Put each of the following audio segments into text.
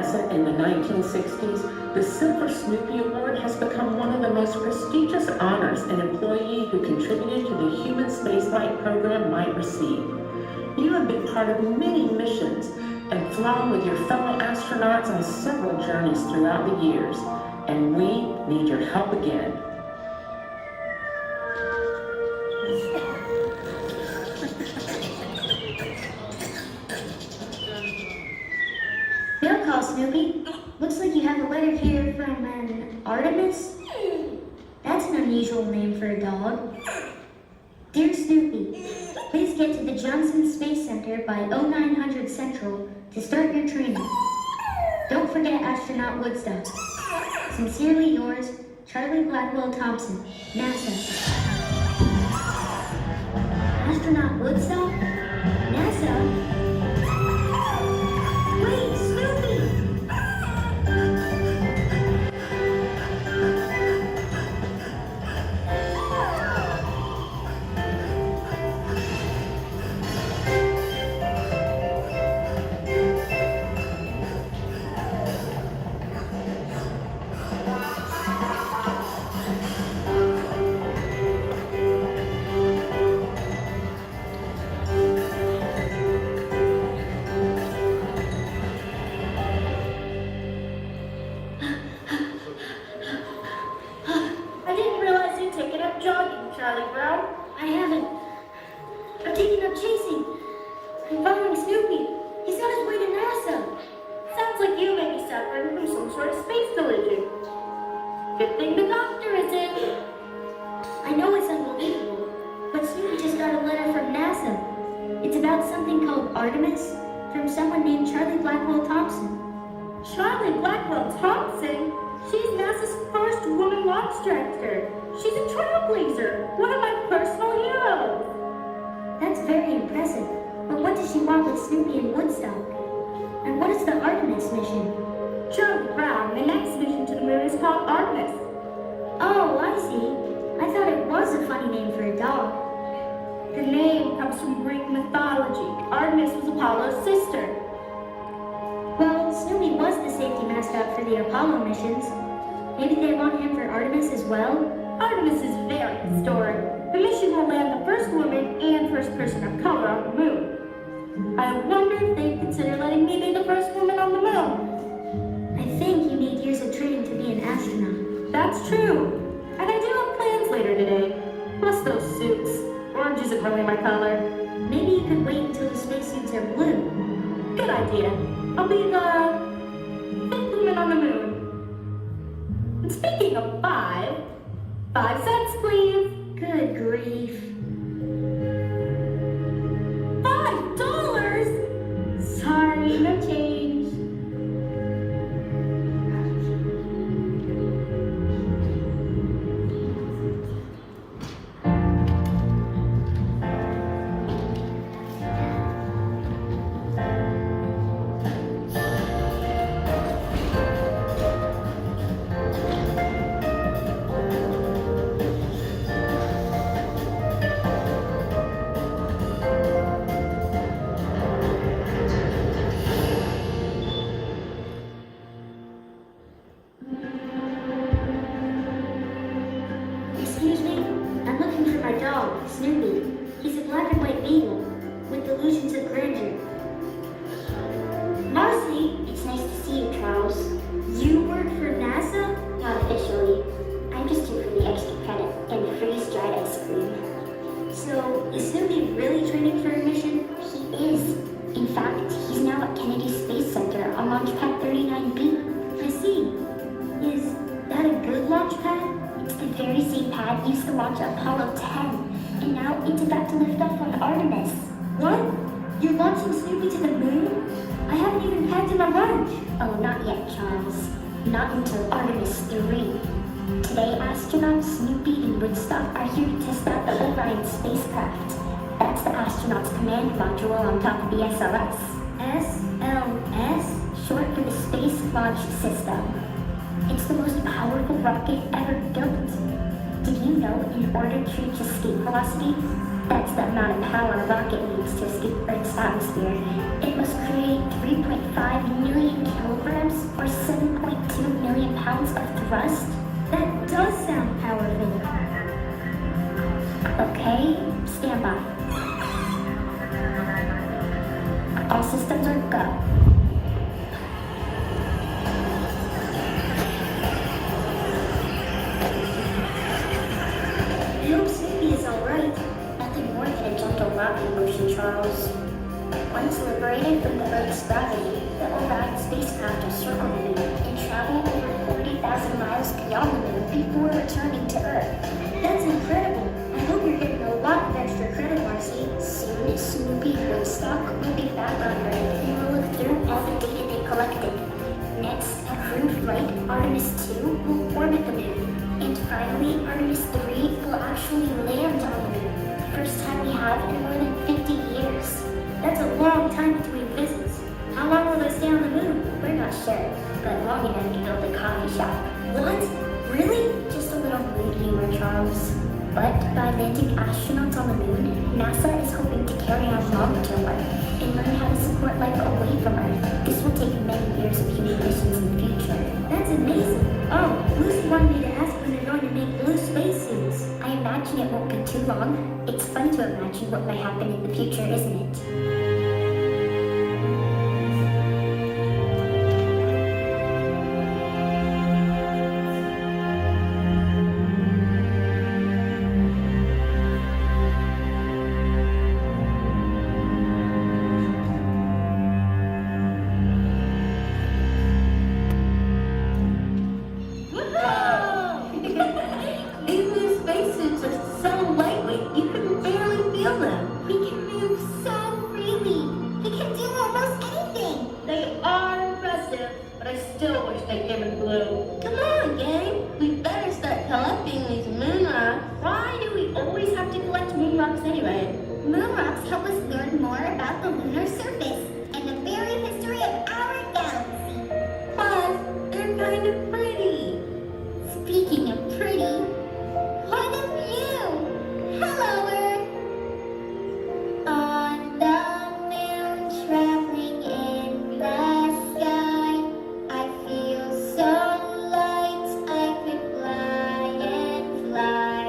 NASA in the 1960s, the Silver Snoopy Award has become one of the most prestigious honors an employee who contributed to the human spaceflight program might receive. You have been part of many missions and flown with your fellow astronauts on several journeys throughout the years, and we need your help again. Mail call, Snoopy. Looks like you have a letter here from an Artemis? That's an unusual name for a dog. Dear Snoopy, please get to the Johnson Space Center by 0900 Central to start your training. Don't forget astronaut Woodstock. Sincerely yours, Charlie Blackwell Thompson, NASA. Astronaut Woodstock? NASA? Wait, Snoopy! I haven't. I've taken up chasing. I'm following Snoopy. He's on his way to NASA. Sounds like you may be suffering from some sort of space collision. Good thing the doctor is in. I know it's unbelievable, but Snoopy just got a letter from NASA. It's about something called Artemis from someone named Charlie Blackwell Thompson. Charlie Blackwell Thompson? She's NASA's first woman launch director. She's a trailblazer, one of my personal heroes. That's very impressive. But what does she want with Snoopy and Woodstock? And what is the Artemis mission? Charlie Brown, the next mission to the moon is called Artemis. Oh, I see. I thought it was a funny name for a dog. The name comes from Greek mythology. Artemis was Apollo's sister. Well, Snoopy was the safety mascot for the Apollo missions. Maybe they want him for Artemis as well? Artemis is very historic. The mission will land the first woman and first person of color on the moon. I wonder if they'd consider letting me be the first woman on the moon. I think you need years of training to be an astronaut. That's true. And I do have plans later today. Plus those suits. Orange isn't really my color. Maybe you could wait until the spacesuits are blue. Good idea. I'll be the fifth woman on the moon. And speaking of 5 cents, please. Good grief. $5? Sorry, no change. Excuse me? I'm looking for my dog, Snoopy. He's a black and white beagle with delusions of grandeur. Marcy, it's nice to see you, Charles. You work for NASA? Not officially. I'm just here for the extra credit and freeze-dried ice cream. So, is Snoopy really training for a mission? He is. In fact, he's now at Kennedy Space Center on Launch Pad 39B. I see. Is that a good launch pad? It's the very same pad used to launch Apollo 10, and now it's about to lift off on Artemis. What? You're launching Snoopy to the moon? I haven't even packed him a lunch. Oh, not yet, Charles. Not until Artemis 3. Today, astronauts Snoopy and Woodstock are here to test out the Orion spacecraft. That's the astronaut's command module on top of the SLS. SLS? Short for the Space Launch System. It's the most powerful rocket ever built. Did you know in order to reach escape velocity, That's the amount of power a rocket needs to escape Earth's atmosphere. It must create 3.5 million kilograms or 7.2 million pounds of thrust. That does sound powerful. Okay, stand by. All systems are go. I hope Snoopy is alright. Nothing more than a gentle rocking motion, Charles. Once liberated from the Earth's gravity, the Orion spacecraft will circle the moon and travel over 40,000 miles beyond the moon before returning to Earth. That's incredible. I hope you're getting a lot of extra credit, Marcy. Soon, Snoopy and Woodstock will be back on Earth and will look through all the data they collected. Next, a crewed flight, Artemis 2, will orbit the moon. And finally, Artemis 3 will actually land on the moon. First time we have in more than 50 years. That's a long time between visits. How long will they stay on the moon? We're not sure, but long enough to build a coffee shop. What? Really? Just a little mood humor, Charles. But by landing astronauts on the moon, NASA is hoping to carry out long-term work and learn how to support life away from Earth. This will take many years of human missions in the future. That's amazing. Oh, Lucy wanted me to ask when they're going to make blue spacesuits. I imagine it won't be too long. It's fun to imagine what might happen in the future, isn't it? These new spacesuits are so lightweight, you can barely feel them. We can move so freely. We can do almost anything. They are impressive, but I still wish they came in blue. Come on, gang. We better start collecting these moon rocks. Why do we always have to collect moon rocks anyway? Moon rocks help us learn more about the lunar surface and the very history of our galaxy. Plus, they're kind of pretty. Speaking of pretty, look at you! Hello, Earth! On the moon, traveling in the sky, I feel so light I could fly and fly.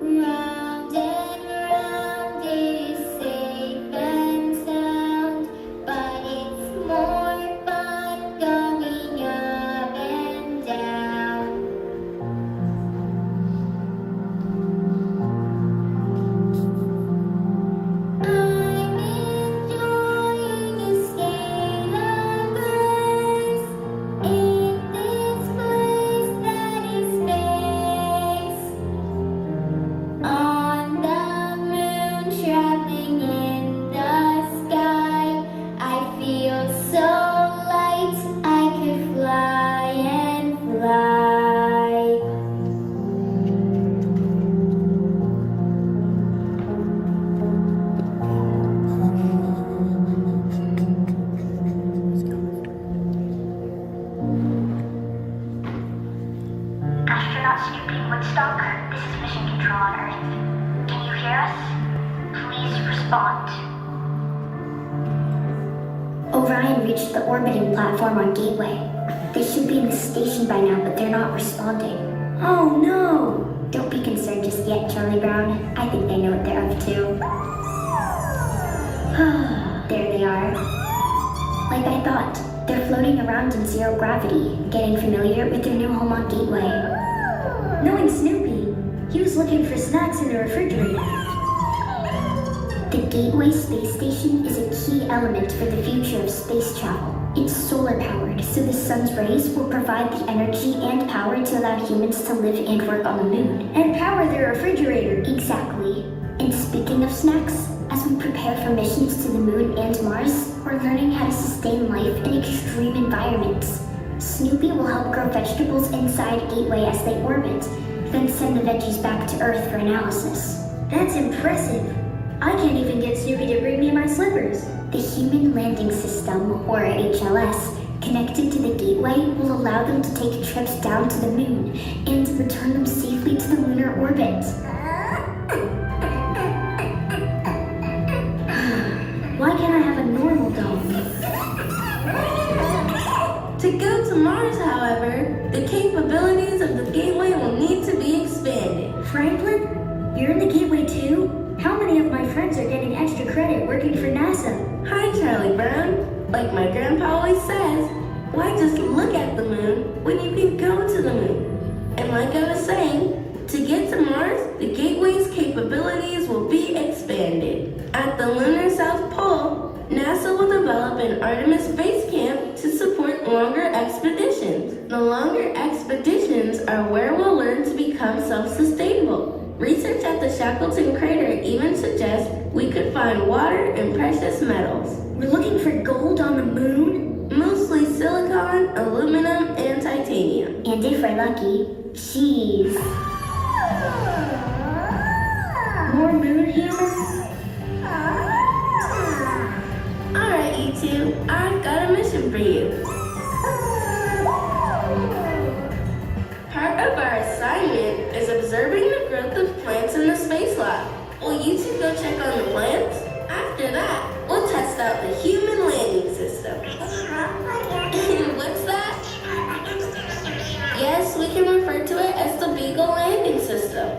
Round and round is safe and sound, but it's more fun going up and down. I'm enjoying a scalar grace in this place that is space. On the moon, traveling in the sky, I feel so light I could fly and fly. Astronaut Snoopy Woodstock, this is Mission Control on Earth. Can you hear us? Please respond. Orion reached the orbiting platform on Gateway. They should be in the station by now, but they're not responding. Oh no! Don't be concerned just yet, Charlie Brown. I think they know what they're up to. There they are. Like I thought, they're floating around in zero gravity, getting familiar with their new home on Gateway. Knowing Snoopy, he was looking for snacks in the refrigerator. The Gateway Space Station is a key element for the future of space travel. It's solar powered, so the sun's rays will provide the energy and power to allow humans to live and work on the moon. And power their refrigerator. Exactly. And speaking of snacks, as we prepare for missions to the moon and Mars, we're learning how to sustain life in extreme environments. Snoopy will help grow vegetables inside Gateway as they orbit, then send the veggies back to Earth for analysis. That's impressive. I can't even get Snoopy to bring me my slippers. The Human Landing System, or HLS, connected to the Gateway will allow them to take trips down to the moon and return them safely to the lunar orbit. go to Mars, however, the capabilities of the Gateway will need to be expanded. Franklin, you're in the Gateway too? How many of my friends are getting extra credit working for NASA? Hi, Charlie Brown. Like my grandpa always says, why just look at the moon when you can go to the moon? And like I was saying, to get to Mars, the Gateway's capabilities will be expanded. At the lunar South Pole, NASA will develop an Artemis base camp to support longer expeditions. The longer expeditions are where we'll learn to become self-sustainable. Research at the Shackleton crater even suggests we could find water and precious metals. We're looking for gold on the moon? Mostly silicon, aluminum, and titanium. And if we're lucky, cheese. More moon humans? Alright, you two, I've got a mission for you. Part of our assignment is observing the growth of plants in the space lab. Will you two go check on the plants? After that, we'll test out the human landing system. What's that? Yes, we can refer to it as the Beagle landing system.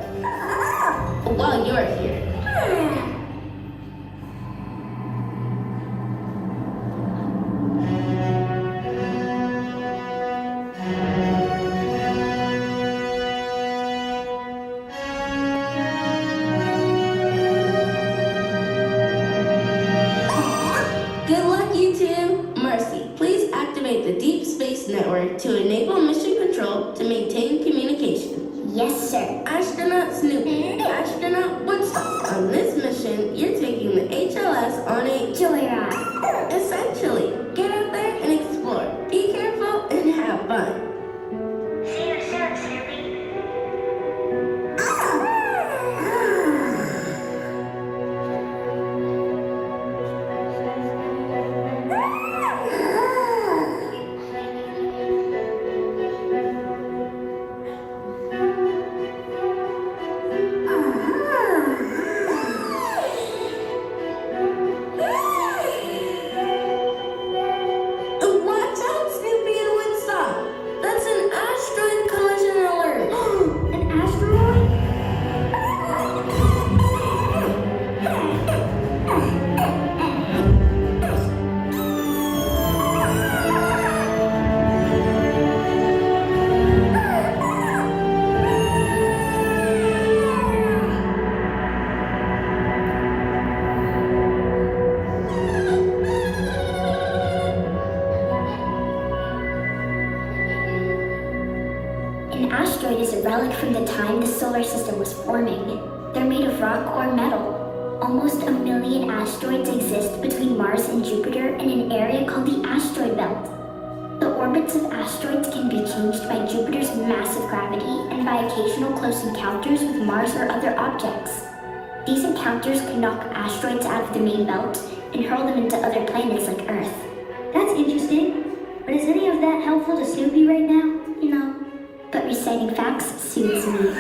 While you're here. Good luck, you two. Mercy, please activate the Deep Space Network to enable mission control to maintain communication. Yes, sir. Astronaut Snoopy, Astronaut Woodstock. On this mission, you're taking the HLS on a Joyride. essentially. Get out there and explore. Be careful and have fun. See you soon, Snoopy. Watch out, Snoopy and Woodstock. That's an asteroid collision alert. An asteroid? An asteroid is a relic from the time the solar system was forming. They're made of rock or metal. Almost 1 million asteroids exist between Mars and Jupiter in an area called the asteroid belt. The orbits of asteroids can be changed by Jupiter's massive gravity and by occasional close encounters with Mars or other objects. These encounters can knock asteroids out of the main belt and hurl them into other planets like Earth. That's interesting. But is any of that helpful to Snoopy right now? No, but reciting facts suits me.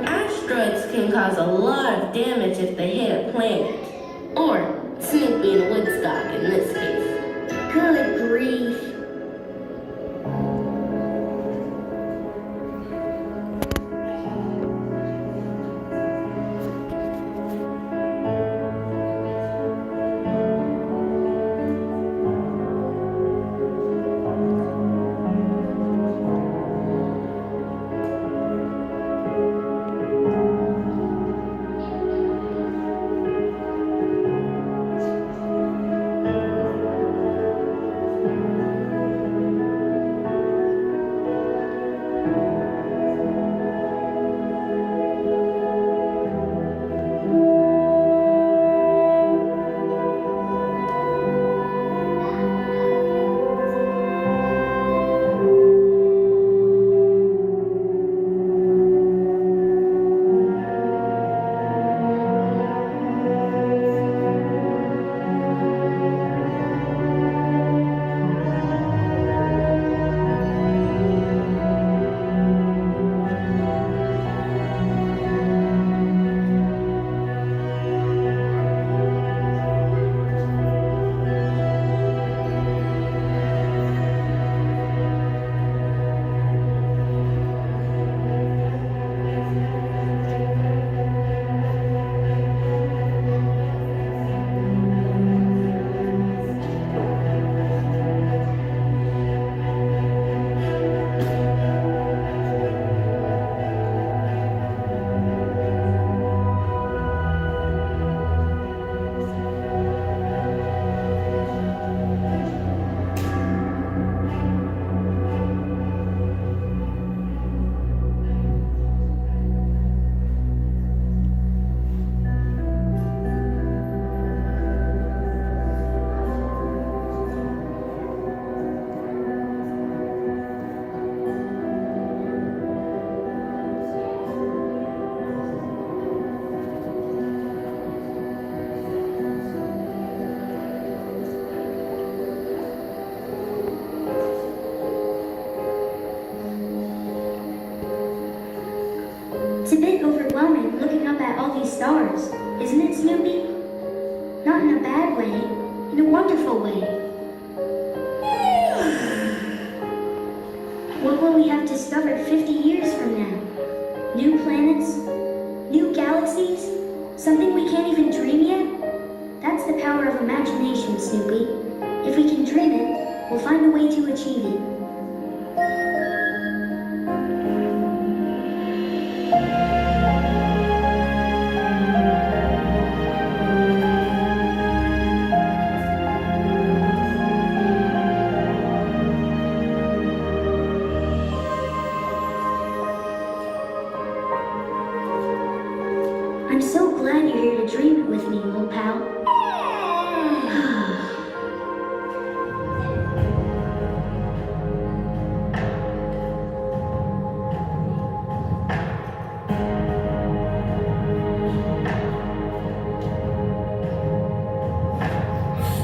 Asteroids can cause a lot of damage if they hit a planet. Or Snoopy and Woodstock in this case. Good grief. stars, isn't it, Snoopy? Not in a bad way, in a wonderful way. What will we have discovered 50 years from now? New planets? New galaxies? Something we can't even dream yet? That's the power of imagination, Snoopy. If we can dream it, we'll find a way to achieve it. I'm so glad you're here to dream it with me, little pal.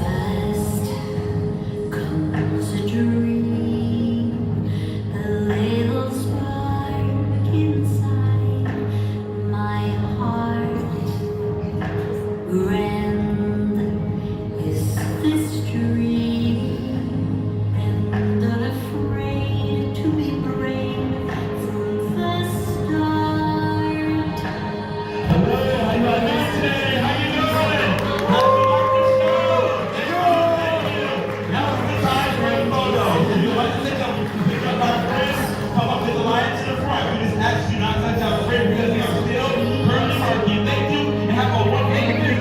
First comes a dream, a little spark inside my heart. Grand is this dream, and unafraid to be brave from the start. Come up to the line to the front. We just ask you not to touch our friend because we are still permanently working. Thank you and have a wonderful day.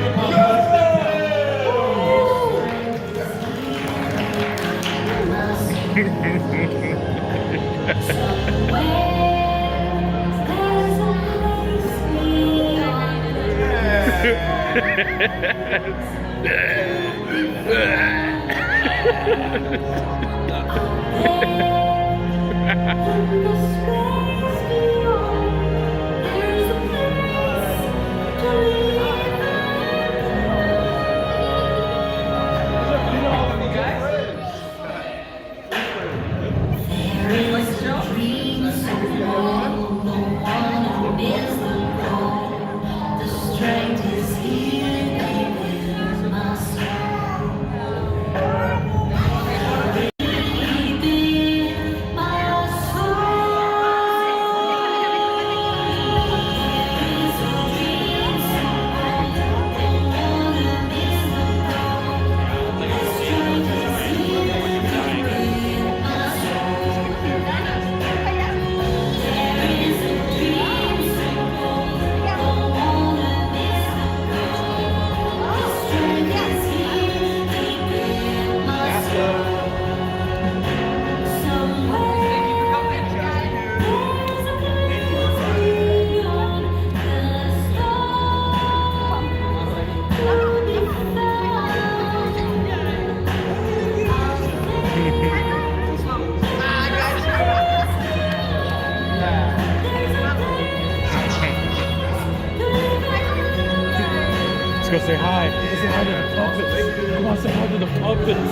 Let's go say hi. Let's say hi to the puppets. Come on, say hi to the puppets.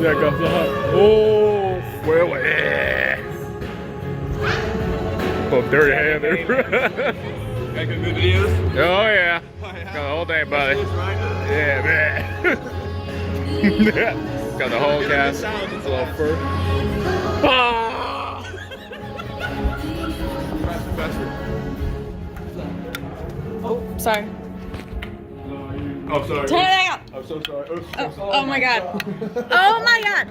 Yeah, go say hi. Oh, well, yeah. Oh, dirty hand there. Got good videos? Oh, yeah. Got the whole thing, buddy. Yeah, man. Got the whole cast. It's a little fur. Ah! Oh, sorry. Oh, sorry. Turn it out. I'm so sorry. Oh my god. Oh my god.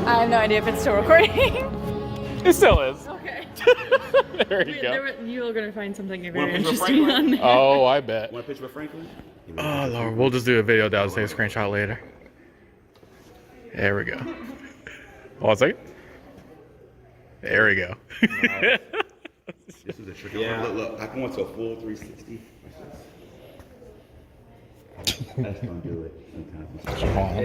I have no idea if it's still recording. It still is. Okay. There you go. You are going to find something Want very a picture of interesting Franklin? on there. Oh, I bet. Want a picture of Franklin? Oh, Lord. We'll just do a video down and take a screenshot later. There we go. Hold on a second. There we go. This is a tricky one. Look, I can want to a full 360. That's gonna do it sometimes.